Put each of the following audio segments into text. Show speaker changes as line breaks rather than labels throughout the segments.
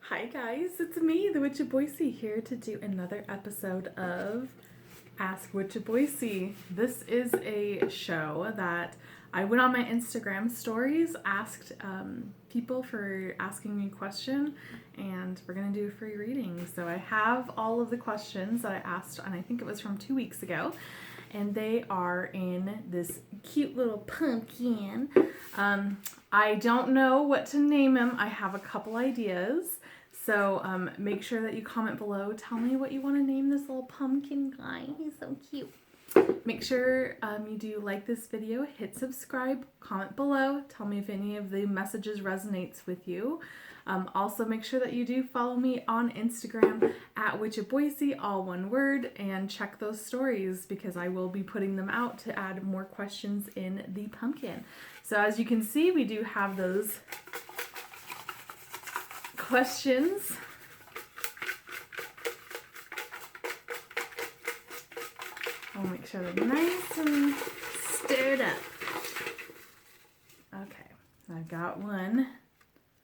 Hi guys, it's me, the Witch of Boise, here to do another episode of Ask Witch of Boise. This is a show that I went on my Instagram stories, asked people for asking me a question, and we're going to do a free reading. So I have all of the questions that I asked, and I think it was from 2 weeks ago, and they are in this cute little pumpkin. I don't know what to name him. I have a couple ideas. So make sure that you comment below. Tell me what you want to name this little pumpkin guy. He's so cute. Make sure you do like this video, hit subscribe, comment below. Tell me if any of the messages resonates with you. Also make sure that you do follow me on Instagram at Witch of Boise, all one word, and check those stories because I will be putting them out to add more questions in the pumpkin. So as you can see, we do have those questions. I'll make sure they're nice and stirred up. Okay, I've got one.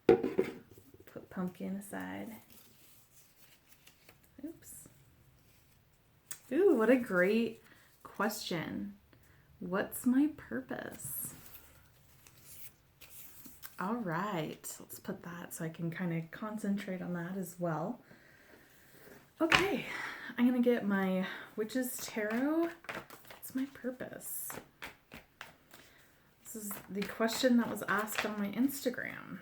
Put pumpkin aside. Oops. Ooh, what a great question. What's my purpose? All right, let's put that so I can kind of concentrate on that as well. Okay, I'm going to get my Witch's Tarot. What's my purpose? This is the question that was asked on my Instagram.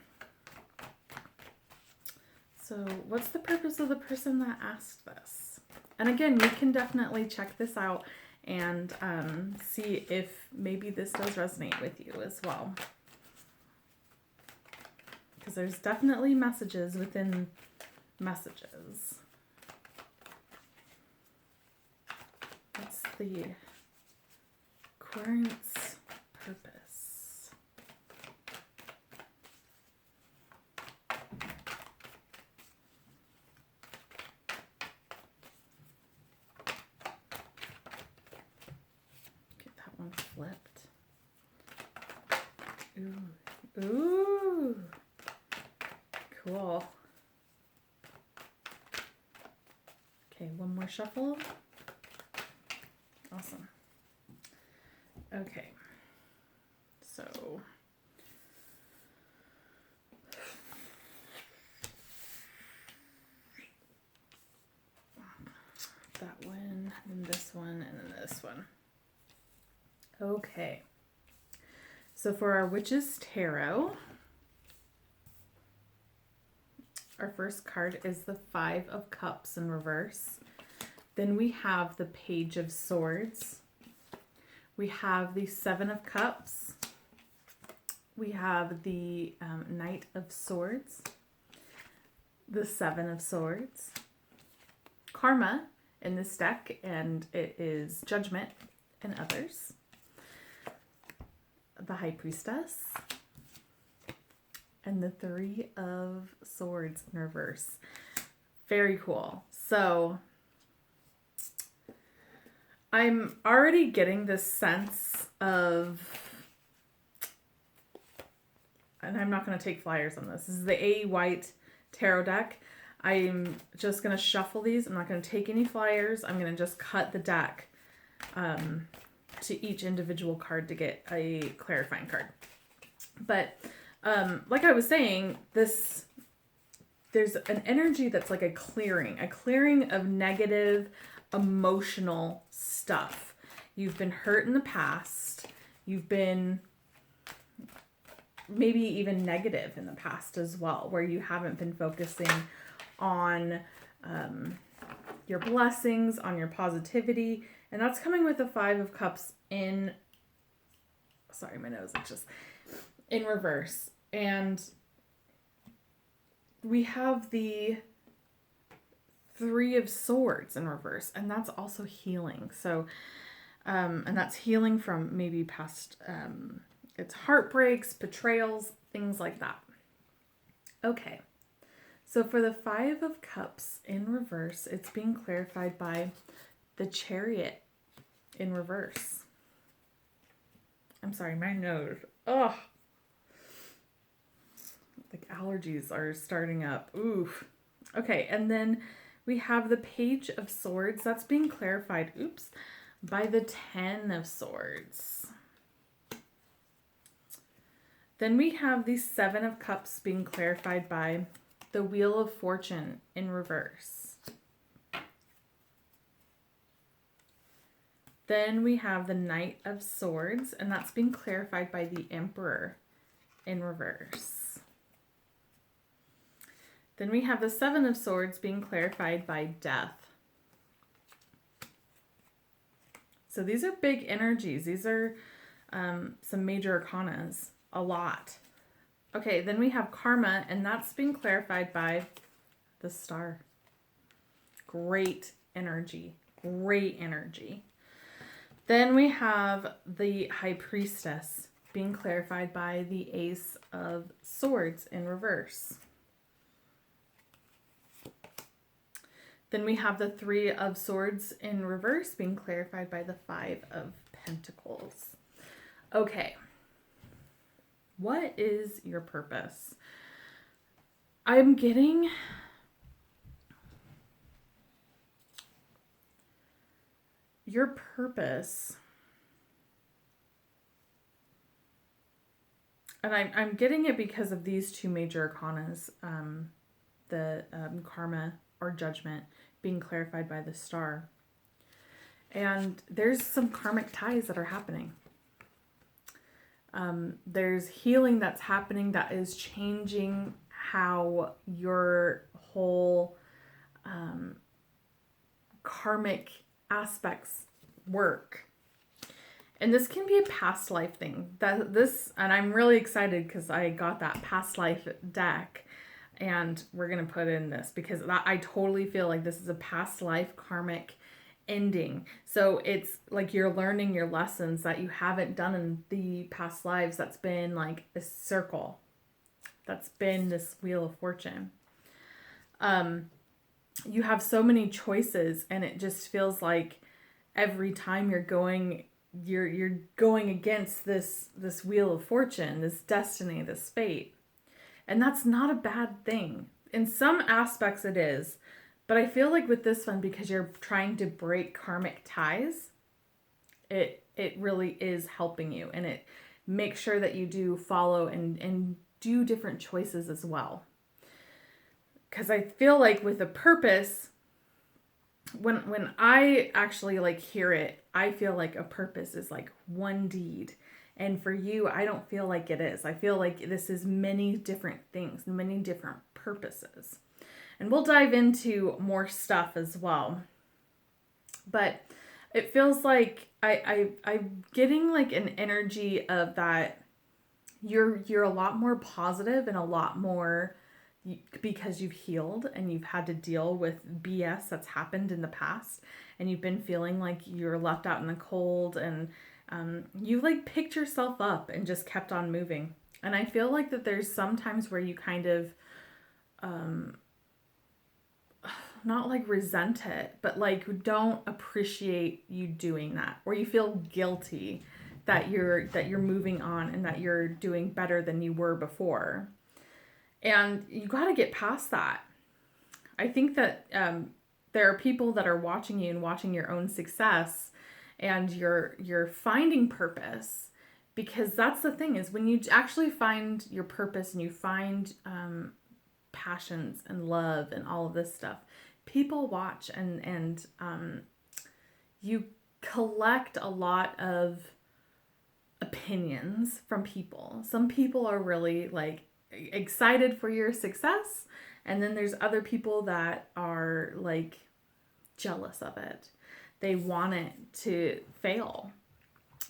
So what's the purpose of the person that asked this? And again, you can definitely check this out and see if maybe this does resonate with you as well. Because there's definitely messages within messages. What's the current's purpose? Get that one flipped. Ooh. Ooh. Cool. Okay, one more shuffle. Awesome. Okay. So that one, and this one, and then this one. Okay. So for our Witch's Tarot, our first card is the Five of Cups in reverse. Then we have the Page of Swords. We have the Seven of Cups. We have the Knight of Swords. The Seven of Swords. Karma in this deck, and it is Judgment and others. The High Priestess. And the Three of Swords in reverse. Very cool. So I'm already getting this sense of, and I'm not going to take flyers on this. This is the A. Waite tarot deck. I'm just going to shuffle these. I'm not going to take any flyers. I'm going to just cut the deck to each individual card to get a clarifying card. But like I was saying, there's an energy that's like a clearing of negative emotional stuff. You've been hurt in the past. You've been maybe even negative in the past as well, where you haven't been focusing on your blessings, on your positivity. And that's coming with the Five of Cups in, sorry, my nose is just in reverse. And we have the Three of Swords in reverse, and that's also healing. So, and that's healing from maybe past, it's heartbreaks, betrayals, things like that. Okay. So for the Five of Cups in reverse, it's being clarified by the Chariot in reverse. I'm sorry, my nose. Oh. Like allergies are starting up. Oof. Okay, and then we have the Page of Swords. That's being clarified, by the Ten of Swords. Then we have the Seven of Cups being clarified by the Wheel of Fortune in reverse. Then we have the Knight of Swords, and that's being clarified by the Emperor in reverse. Then we have the Seven of Swords being clarified by Death. So these are big energies. These are some major arcanas. A lot. Okay, then we have Karma, and that's being clarified by the Star. Great energy. Great energy. Then we have the High Priestess being clarified by the Ace of Swords in reverse. Then we have the Three of Swords in reverse being clarified by the Five of Pentacles. Okay. What is your purpose? I'm getting your purpose. And I'm getting it because of these two major arcanas, the Karma or Judgment being clarified by the Star. And there's some karmic ties that are happening. There's healing that's happening that is changing how your whole karmic aspects work. And this can be a past life thing. And I'm really excited because I got that past life deck, and we're going to put in this because I totally feel like this is a past life karmic ending. So it's like you're learning your lessons that you haven't done in the past lives. That's been like a circle. That's been this Wheel of Fortune. You have so many choices, and it just feels like every time you're going against this Wheel of Fortune, this destiny, this fate. And that's not a bad thing. In some aspects it is. But I feel like with this one, because you're trying to break karmic ties, it really is helping you. And it makes sure that you do follow and do different choices as well. Because I feel like with a purpose, when I actually like hear it, I feel like a purpose is like one deed. And for you, I don't feel like it is. I feel like this is many different things, many different purposes. And we'll dive into more stuff as well. But it feels like I'm getting like an energy of that you're a lot more positive and a lot more because you've healed and you've had to deal with BS that's happened in the past, and you've been feeling like you're left out in the cold, and you like picked yourself up and just kept on moving. And I feel like that there's some times where you kind of not like resent it, but like don't appreciate you doing that, or you feel guilty that you're moving on and that you're doing better than you were before. And you got to get past that. I think that there are people that are watching you and watching your own success, and you're finding purpose, because that's the thing, is when you actually find your purpose and you find passions and love and all of this stuff, people watch, and you collect a lot of opinions from people. Some people are really like excited for your success, and then there's other people that are like jealous of it. They want it to fail.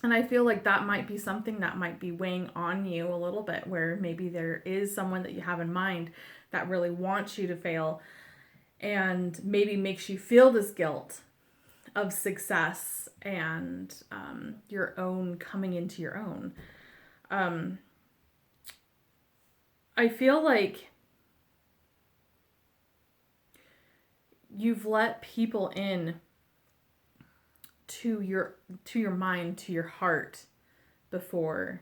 And I feel like that might be something that might be weighing on you a little bit, where maybe there is someone that you have in mind that really wants you to fail, and maybe makes you feel this guilt of success and your own coming into your own. I feel like you've let people in to your mind, to your heart before,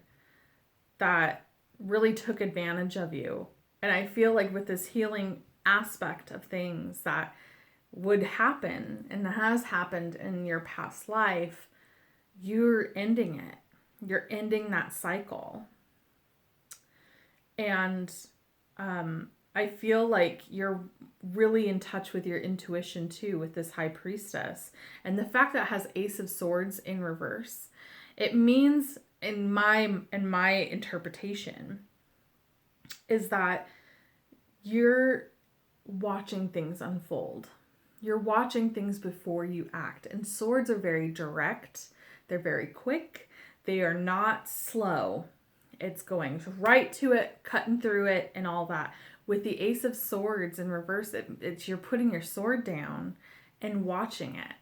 that really took advantage of you And I feel like with this healing aspect of things that would happen and has happened in your past life, you're ending it. You're ending that cycle. And I feel like you're really in touch with your intuition too with this High Priestess. And the fact that it has Ace of Swords in reverse, it means in my interpretation is that you're watching things unfold. You're watching things before you act. And swords are very direct. They're very quick. They are not slow. It's going right to it, cutting through it, and all that. With the Ace of Swords in reverse, it's you're putting your sword down and watching it.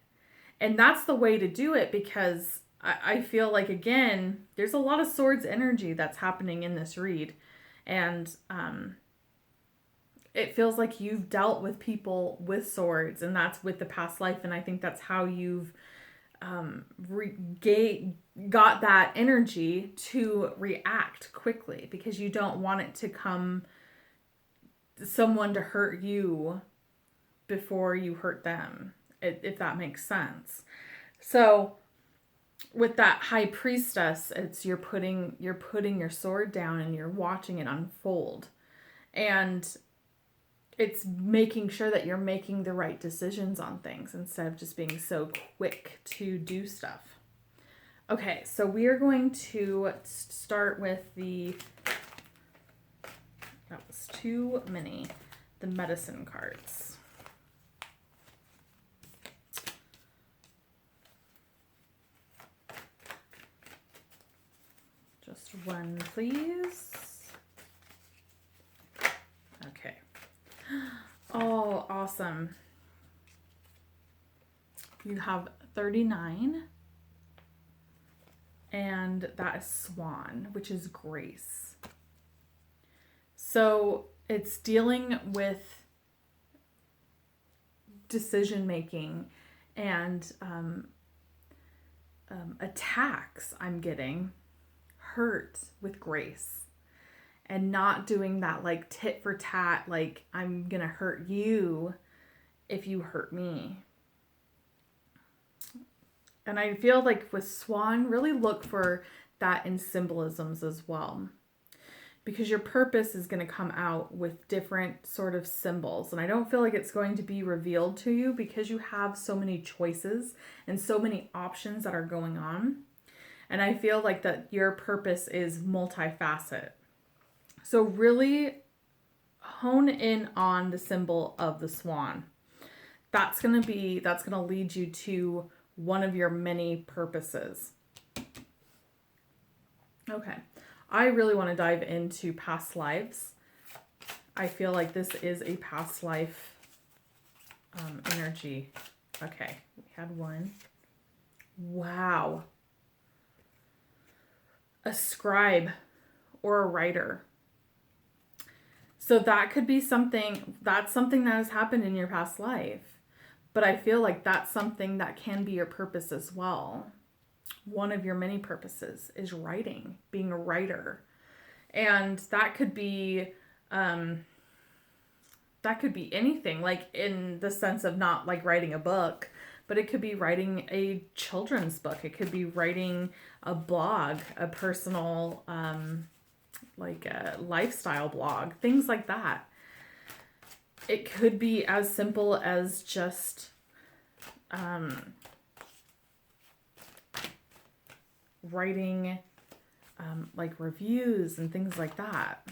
And that's the way to do it, because I feel like, again, there's a lot of swords energy that's happening in this read. And it feels like you've dealt with people with swords, and that's with the past life. And I think that's how you've got that energy to react quickly, because you don't want it to come someone to hurt you before you hurt them, if that makes sense. So with that High Priestess, it's you're putting your sword down and you're watching it unfold, and it's making sure that you're making the right decisions on things instead of just being so quick to do stuff. Okay, so we are going to start with that was too many, the medicine cards. Just one, please. Okay. Oh, awesome. You have 39. And that is Swan, which is grace. So it's dealing with decision making and attacks. I'm getting hurt with grace, and not doing that like tit for tat, like I'm gonna hurt you if you hurt me. And I feel like with Swan, really look for that in symbolisms as well, because your purpose is going to come out with different sort of symbols. And I don't feel like it's going to be revealed to you, because you have so many choices and so many options that are going on. And I feel like that your purpose is multifaceted. So really hone in on the symbol of the swan. That's going to lead you to one of your many purposes. Okay. I really want to dive into past lives. I feel like this is a past life energy. Okay. We had one. Wow. A scribe or a writer. So that could be something that has happened in your past life. But I feel like that's something that can be your purpose as well. One of your many purposes is writing, being a writer. And that could be anything, like in the sense of not like writing a book, but it could be writing a children's book. It could be writing a blog, a personal, like a lifestyle blog, things like that. It could be as simple as just writing like reviews and things like that.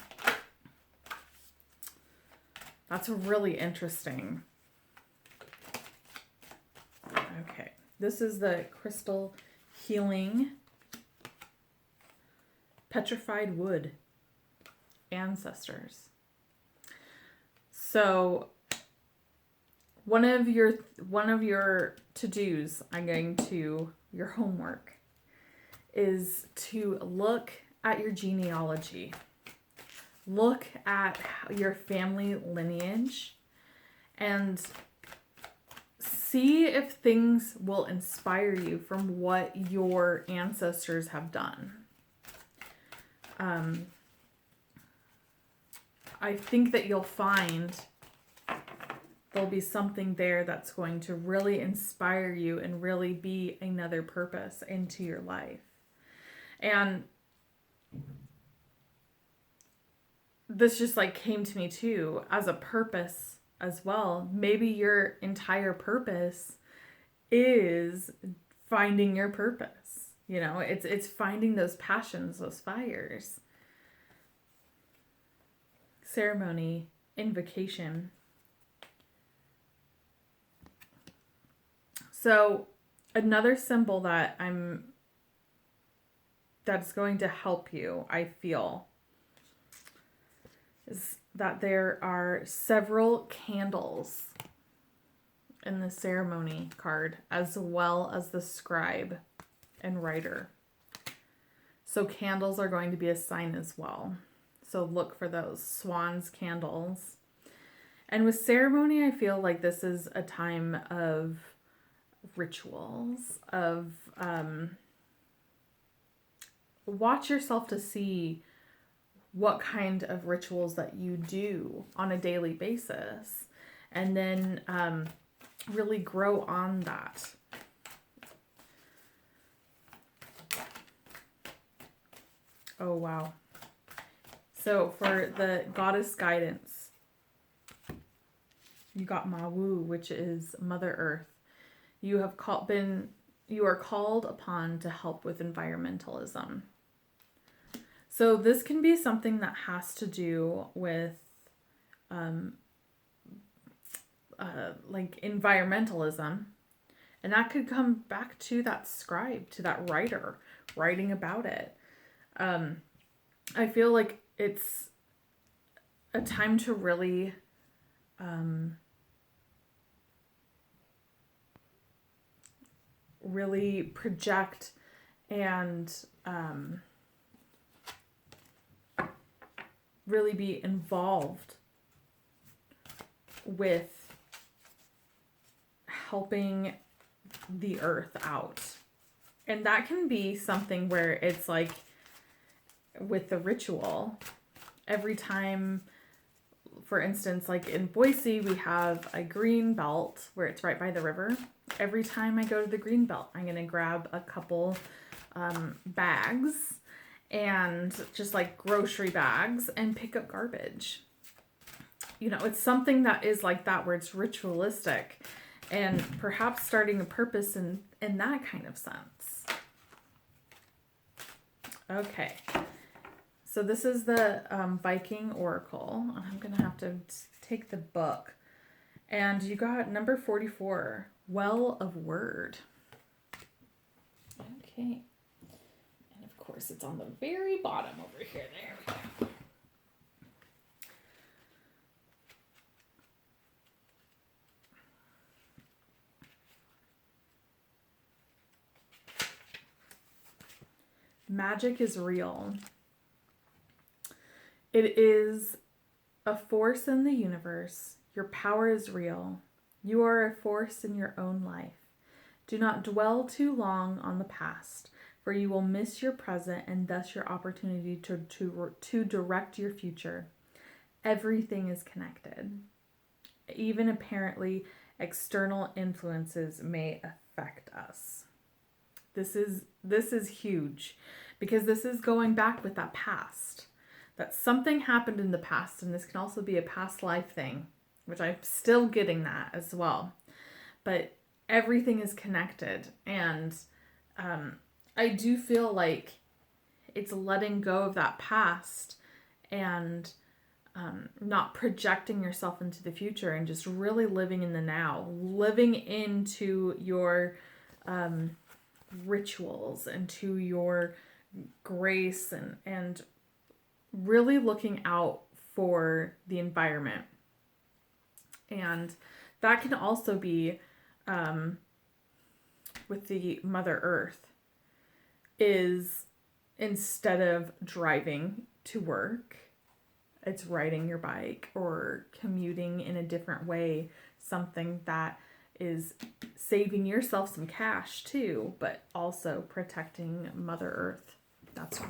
That's really interesting. Okay, this is the crystal healing petrified wood ancestors. So one of your to-dos, your homework is to look at your genealogy. Look at your family lineage and see if things will inspire you from what your ancestors have done. I think that you'll find there'll be something there that's going to really inspire you and really be another purpose into your life. And this just like came to me too as a purpose as well. Maybe your entire purpose is finding your purpose. You know, it's finding those passions, those fires. Ceremony, invocation. So another symbol that's going to help you, I feel, is that there are several candles in the ceremony card, as well as the scribe and writer. So candles are going to be a sign as well. So look for those swan's candles. And with ceremony, I feel like this is a time of rituals, of watch yourself to see what kind of rituals that you do on a daily basis, and then really grow on that. Oh, wow. So for the goddess guidance, you got Mawu, which is Mother Earth. You are called upon to help with environmentalism. So this can be something that has to do with like environmentalism. And that could come back to that scribe, to that writer, writing about it. I feel like it's a time to really really project and really be involved with helping the earth out. And that can be something where it's like with the ritual, every time, for instance, like in Boise, we have a green belt where it's right by the river. Every time I go to the green belt, I'm going to grab a couple bags and just like grocery bags and pick up garbage. You know, it's something that is like that, where it's ritualistic and perhaps starting a purpose in that kind of sense. Okay. So this is the Viking Oracle. I'm going to have to take the book. And you got number 44, Well of Word. Okay. And of course, it's on the very bottom over here. There we go. Magic is real. It is a force in the universe. Your power is real. You are a force in your own life. Do not dwell too long on the past, for you will miss your present and thus your opportunity to direct your future. Everything is connected. Even apparently external influences may affect us. This is huge, because this is going back with that past. That something happened in the past, and this can also be a past life thing, which I'm still getting that as well. But everything is connected, and I do feel like it's letting go of that past and not projecting yourself into the future, and just really living in the now, living into your rituals and to your grace, and really looking out for the environment. And that can also be with the Mother Earth, is instead of driving to work, it's riding your bike or commuting in a different way, something that is saving yourself some cash too, but also protecting Mother Earth. That's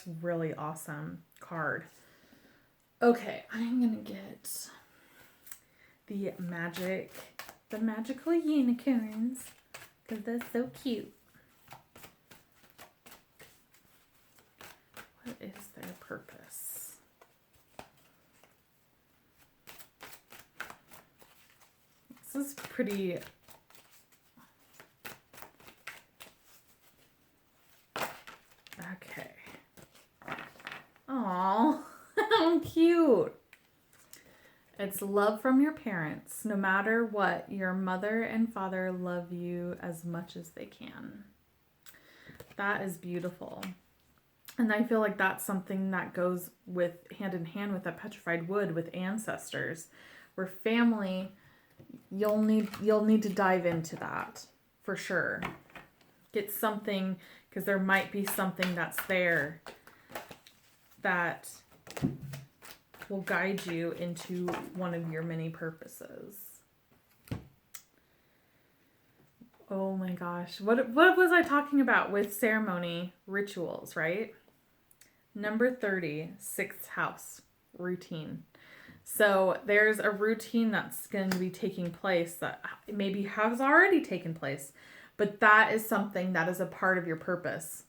really awesome card. Okay, I'm gonna get the magical unicorns because they're so cute. What is their purpose? This is pretty... Okay. Aww, how cute. It's love from your parents. No matter what, your mother and father love you as much as they can. That is beautiful. And I feel like that's something that goes with hand in hand with that petrified wood with ancestors. Where family, you'll need to dive into that for sure. Get something, because there might be something that's there that will guide you into one of your many purposes. Oh my gosh. What was I talking about with ceremony rituals, right? Number 30, sixth house, routine. So there's a routine that's going to be taking place that maybe has already taken place, but that is something that is a part of your purpose.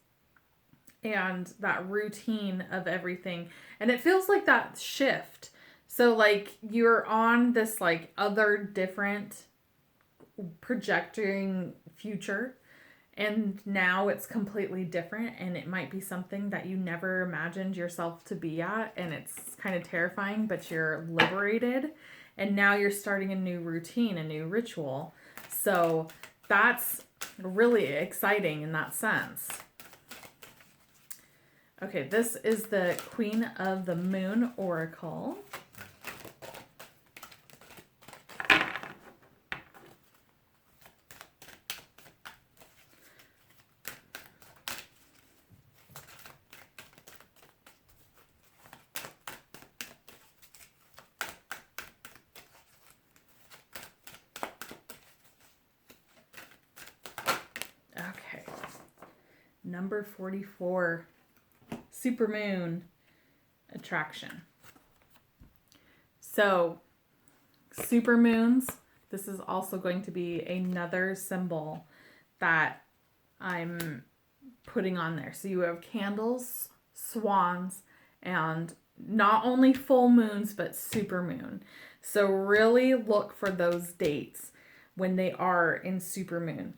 And that routine of everything. And it feels like that shift. So like you're on this like other different projecting future. And now it's completely different. And it might be something that you never imagined yourself to be at. And it's kind of terrifying, but you're liberated. And now you're starting a new routine, a new ritual. So that's really exciting in that sense. Okay, this is the Queen of the Moon Oracle. Okay, number 44. Supermoon attraction. So, supermoons, this is also going to be another symbol that I'm putting on there. So you have candles, swans, and not only full moons, but supermoon. So really look for those dates when they are in supermoon,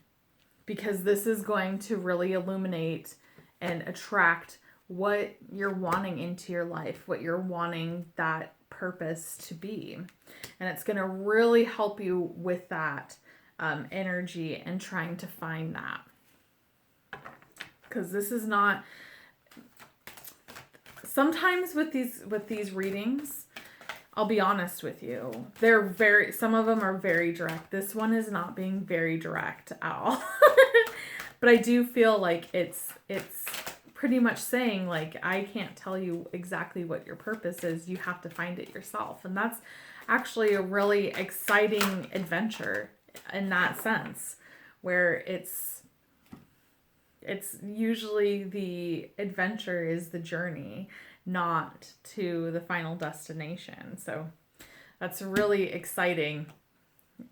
because this is going to really illuminate and attract what you're wanting into your life, what you're wanting that purpose to be. And it's going to really help you with that energy and trying to find that. Because this is not... Sometimes with these readings, I'll be honest with you, some of them are very direct. This one is not being very direct at all. But I do feel like it's pretty much saying, like, I can't tell you exactly what your purpose is. You have to find it yourself. And that's actually a really exciting adventure in that sense, where it's usually the adventure is the journey, not to the final destination. So that's really exciting.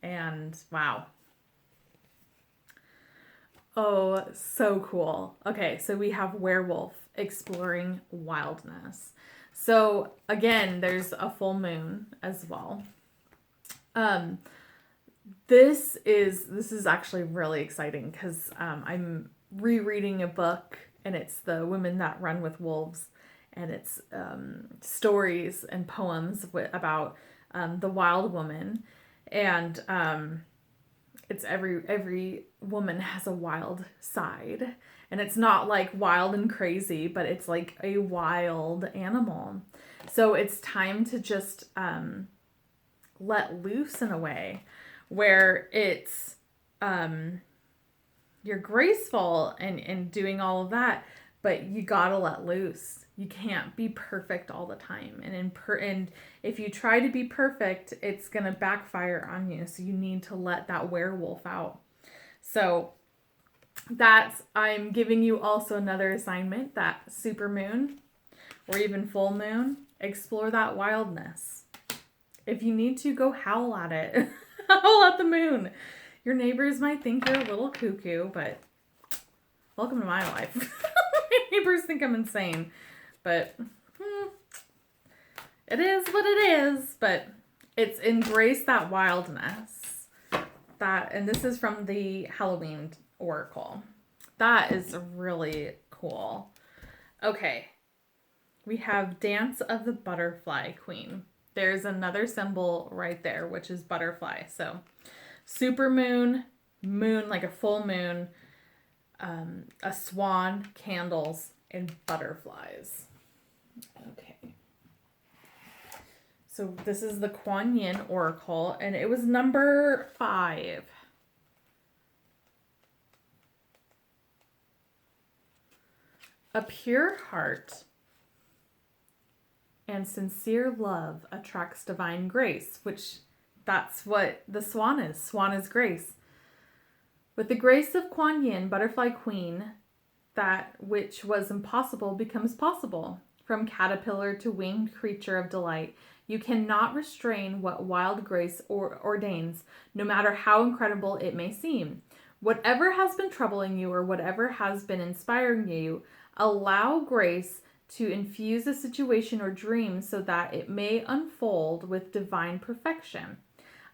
And wow. Oh, so cool. Okay, so we have werewolf, exploring wildness. So again, there's a full moon as well. This is actually really exciting because I'm rereading a book, and it's The Women That Run with Wolves, and it's stories and poems about the wild woman, and it's every woman has a wild side, and it's not like wild and crazy, but it's like a wild animal. So it's time to just let loose in a way where it's you're graceful and doing all of that, but you gotta let loose. You can't be perfect all the time. And if you try to be perfect, it's going to backfire on you. So you need to let that werewolf out. So I'm giving you also another assignment, that supermoon or even full moon. Explore that wildness. If you need to, go howl at it. Howl at the moon. Your neighbors might think you're a little cuckoo, but welcome to my life. My neighbors think I'm insane, but it is what it is. But it's embrace that wildness. And this is from the Halloween Oracle. That is really cool. Okay. We have Dance of the Butterfly Queen. There's another symbol right there, which is butterfly. So super moon, like a full moon, a swan, candles, and butterflies. Okay. So this is the Kuan Yin Oracle, and it was number 5. A pure heart and sincere love attracts divine grace, which that's what the swan is. Swan is grace. With the grace of Kuan Yin, Butterfly Queen, that which was impossible becomes possible. From caterpillar to winged creature of delight, you cannot restrain what wild grace ordains, no matter how incredible it may seem. Whatever has been troubling you or whatever has been inspiring you, allow grace to infuse a situation or dream so that it may unfold with divine perfection.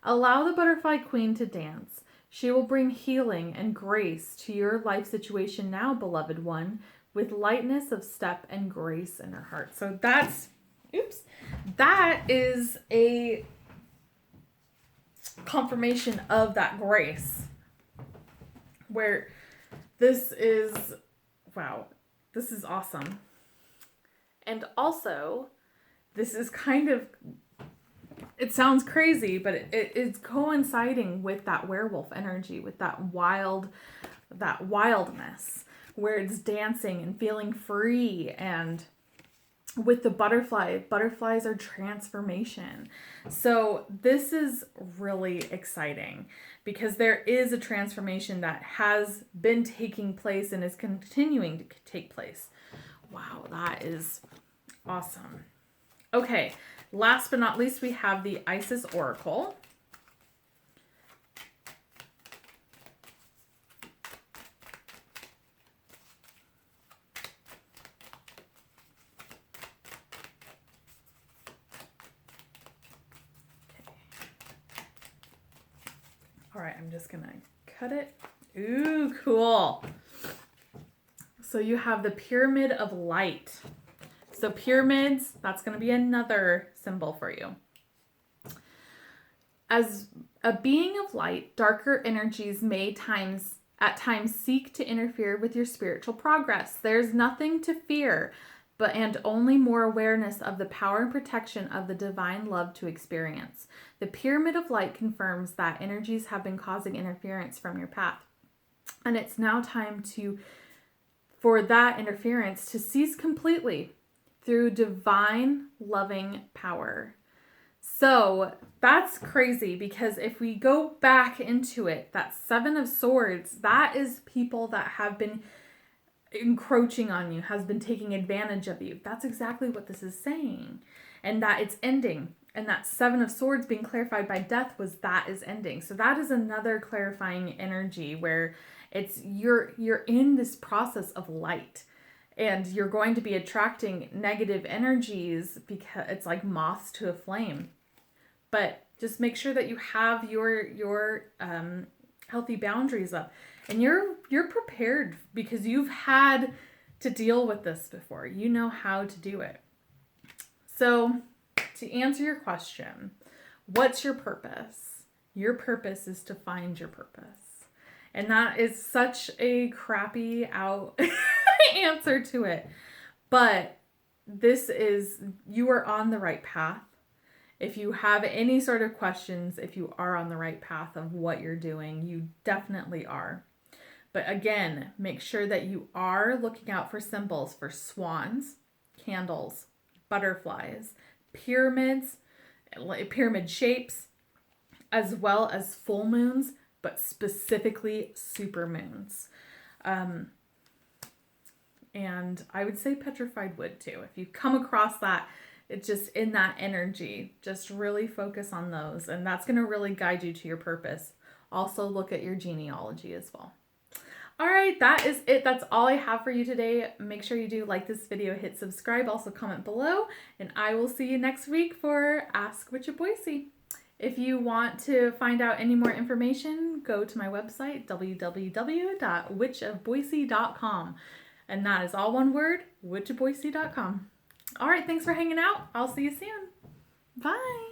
Allow the Butterfly Queen to dance. She will bring healing and grace to your life situation now, beloved one, with lightness of step and grace in her heart. So that is a confirmation of that grace. Where this is awesome. And also, this is kind of, it sounds crazy, but it is coinciding with that werewolf energy, with that wildness, where it's dancing and feeling free. And with the butterflies are transformation. So this is really exciting because there is a transformation that has been taking place and is continuing to take place. Wow, that is awesome. Okay, last but not least, we have the Isis Oracle. All right, I'm just going to cut it. Ooh, cool. So you have the Pyramid of Light. So pyramids, that's going to be another symbol for you. As a being of light, darker energies may at times seek to interfere with your spiritual progress. There's nothing to fear, and only more awareness of the power and protection of the divine love to experience. The Pyramid of Light confirms that energies have been causing interference from your path. And it's now time for that interference to cease completely through divine loving power. So that's crazy because if we go back into it, that 7 of Swords, that is people that have been encroaching on you, has been taking advantage of you. That's exactly what this is saying. And that it's ending. And that 7 of Swords being clarified by death that is ending. So that is another clarifying energy where it's you're in this process of light. And you're going to be attracting negative energies because it's like moths to a flame. But just make sure that you have your healthy boundaries up. And you're prepared because you've had to deal with this before. You know how to do it. So to answer your question, what's your purpose? Your purpose is to find your purpose. And that is such a crappy out answer to it. But you are on the right path. If you have any sort of questions, if you are on the right path of what you're doing, you definitely are. But again, make sure that you are looking out for symbols for swans, candles, butterflies, pyramids, pyramid shapes, as well as full moons, but specifically super moons. And I would say petrified wood too. If you come across that, it's just in that energy. Just really focus on those, and that's going to really guide you to your purpose. Also look at your genealogy as well. All right, that is it. That's all I have for you today. Make sure you do like this video, hit subscribe, also comment below, and I will see you next week for Ask Witch of Boise. If you want to find out any more information, go to my website, www.witchofboise.com. And that is all one word, witchofboise.com. All right, thanks for hanging out. I'll see you soon. Bye.